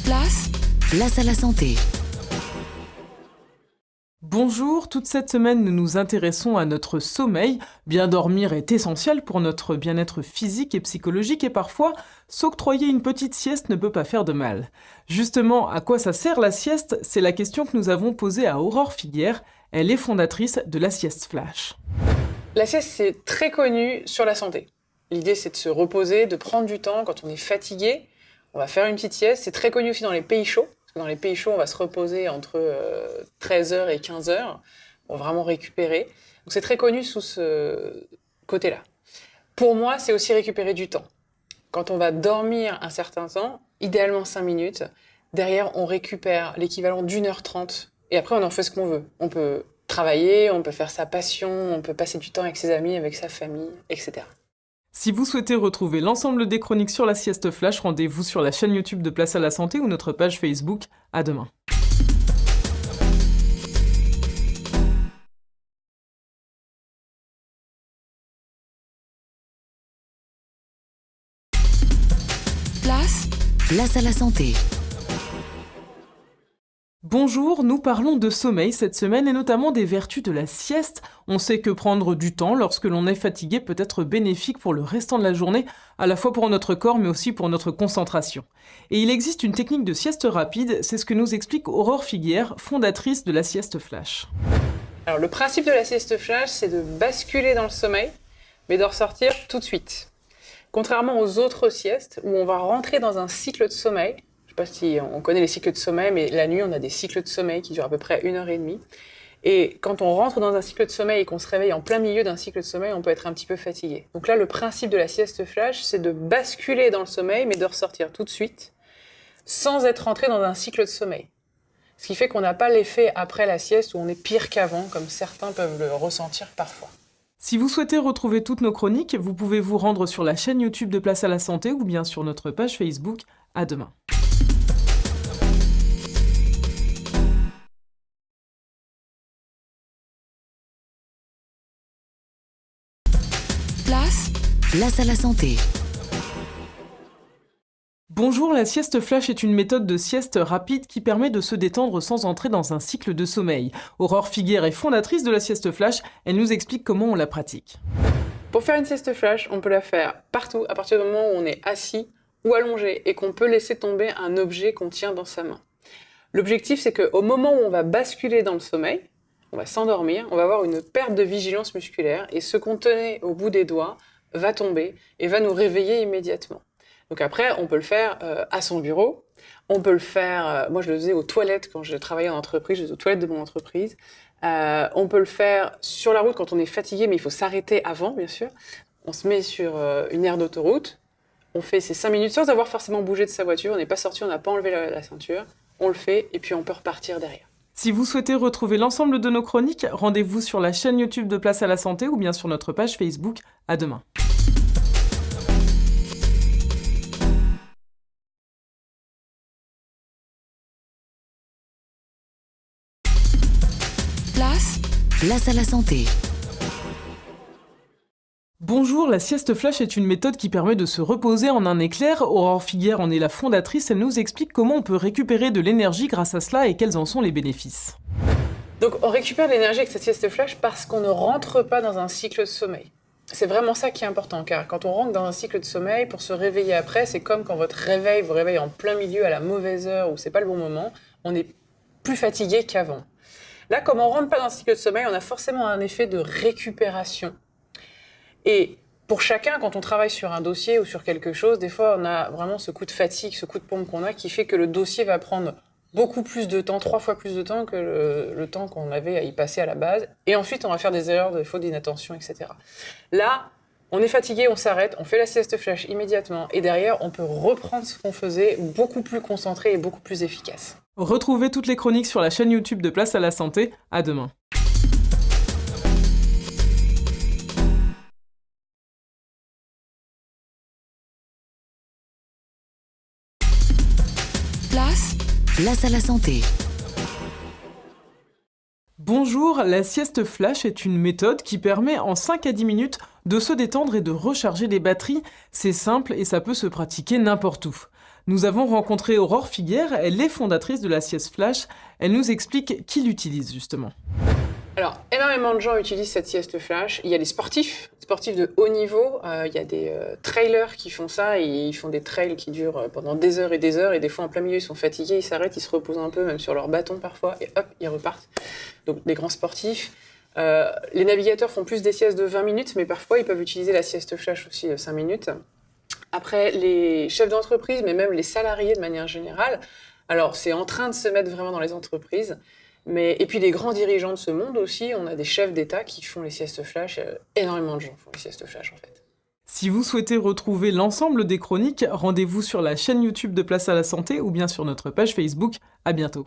Place à la santé. Bonjour, toute cette semaine nous nous intéressons à notre sommeil. Bien dormir est essentiel pour notre bien-être physique et psychologique et parfois, s'octroyer une petite sieste ne peut pas faire de mal. Justement, à quoi ça sert la sieste? C'est la question que nous avons posée à Aurore Figuière. Elle est fondatrice de la sieste flash. La sieste, c'est très connu sur la santé. L'idée, c'est de se reposer, de prendre du temps quand on est fatigué. On va faire une petite sieste. C'est très connu aussi dans les pays chauds. Parce que dans les pays chauds, on va se reposer entre 13h et 15h pour vraiment récupérer. Donc c'est très connu sous ce côté-là. Pour moi, c'est aussi récupérer du temps. Quand on va dormir un certain temps, idéalement 5 minutes, derrière, on récupère l'équivalent d'1h30. Et après, on en fait ce qu'on veut. On peut travailler, on peut faire sa passion, on peut passer du temps avec ses amis, avec sa famille, etc. Si vous souhaitez retrouver l'ensemble des chroniques sur la sieste flash, rendez-vous sur la chaîne YouTube de Place à la Santé ou notre page Facebook. À demain. Place à la santé. Bonjour, nous parlons de sommeil cette semaine et notamment des vertus de la sieste. On sait que prendre du temps lorsque l'on est fatigué peut être bénéfique pour le restant de la journée, à la fois pour notre corps mais aussi pour notre concentration. Et il existe une technique de sieste rapide, c'est ce que nous explique Aurore Figuière, fondatrice de la sieste flash. Alors le principe de la sieste flash, c'est de basculer dans le sommeil, mais de ressortir tout de suite. Contrairement aux autres siestes, où on va rentrer dans un cycle de sommeil, je ne sais pas si on connaît les cycles de sommeil, mais la nuit, on a des cycles de sommeil qui durent à peu près 1h30. Et quand on rentre dans un cycle de sommeil et qu'on se réveille en plein milieu d'un cycle de sommeil, on peut être un petit peu fatigué. Donc là, le principe de la sieste flash, c'est de basculer dans le sommeil, mais de ressortir tout de suite, sans être rentré dans un cycle de sommeil. Ce qui fait qu'on n'a pas l'effet après la sieste où on est pire qu'avant, comme certains peuvent le ressentir parfois. Si vous souhaitez retrouver toutes nos chroniques, vous pouvez vous rendre sur la chaîne YouTube de Place à la Santé ou bien sur notre page Facebook. À demain. Place à la santé. Bonjour, la sieste flash est une méthode de sieste rapide qui permet de se détendre sans entrer dans un cycle de sommeil. Aurore Figuière est fondatrice de la sieste flash, elle nous explique comment on la pratique. Pour faire une sieste flash, on peut la faire partout, à partir du moment où on est assis ou allongé et qu'on peut laisser tomber un objet qu'on tient dans sa main. L'objectif, c'est qu'au moment où on va basculer dans le sommeil, on va s'endormir, on va avoir une perte de vigilance musculaire et ce qu'on tenait au bout des doigts va tomber et va nous réveiller immédiatement. Donc après, on peut le faire à son bureau, on peut le faire, moi je le faisais aux toilettes quand je travaillais en entreprise, je faisais aux toilettes de mon entreprise, on peut le faire sur la route quand on est fatigué, mais il faut s'arrêter avant, bien sûr. On se met sur une aire d'autoroute, on fait ces 5 minutes sans avoir forcément bougé de sa voiture, on n'est pas sorti, on n'a pas enlevé la ceinture, on le fait et puis on peut repartir derrière. Si vous souhaitez retrouver l'ensemble de nos chroniques, rendez-vous sur la chaîne YouTube de Place à la Santé ou bien sur notre page Facebook. À demain. Place à la santé. Bonjour, la sieste flash est une méthode qui permet de se reposer en un éclair. Aurore Figuière en est la fondatrice, elle nous explique comment on peut récupérer de l'énergie grâce à cela et quels en sont les bénéfices. Donc on récupère de l'énergie avec cette sieste flash parce qu'on ne rentre pas dans un cycle de sommeil. C'est vraiment ça qui est important, car quand on rentre dans un cycle de sommeil, pour se réveiller après, c'est comme quand votre réveil vous réveille en plein milieu à la mauvaise heure ou c'est pas le bon moment, on est plus fatigué qu'avant. Là, comme on rentre pas dans un cycle de sommeil, on a forcément un effet de récupération. Et pour chacun, quand on travaille sur un dossier ou sur quelque chose, des fois on a vraiment ce coup de fatigue, ce coup de pompe qu'on a qui fait que le dossier va prendre beaucoup plus de temps, 3 fois plus de temps que le temps qu'on avait à y passer à la base. Et ensuite, on va faire des erreurs, des fautes d'inattention, etc. Là, on est fatigué, on s'arrête, on fait la sieste flash immédiatement. Et derrière, on peut reprendre ce qu'on faisait beaucoup plus concentré et beaucoup plus efficace. Retrouvez toutes les chroniques sur la chaîne YouTube de Place à la Santé. À demain. Place à la santé. Bonjour, la sieste flash est une méthode qui permet en 5 à 10 minutes de se détendre et de recharger les batteries. C'est simple et ça peut se pratiquer n'importe où. Nous avons rencontré Aurore Figuière, elle est fondatrice de la sieste flash. Elle nous explique qui l'utilise justement. Alors, énormément de gens utilisent cette sieste flash. Il y a les sportifs de haut niveau. Il y a des trailers qui font ça. Et ils font des trails qui durent pendant des heures. Et des fois, en plein milieu, ils sont fatigués, ils s'arrêtent, ils se reposent un peu, même sur leur bâton parfois. Et hop, ils repartent. Donc, des grands sportifs. Les navigateurs font plus des siestes de 20 minutes, mais parfois, ils peuvent utiliser la sieste flash aussi de 5 minutes. Après, les chefs d'entreprise, mais même les salariés de manière générale, alors c'est en train de se mettre vraiment dans les entreprises, et puis les grands dirigeants de ce monde aussi, on a des chefs d'État qui font les siestes flash, énormément de gens font les siestes flash en fait. Si vous souhaitez retrouver l'ensemble des chroniques, rendez-vous sur la chaîne YouTube de Place à la Santé ou bien sur notre page Facebook. À bientôt.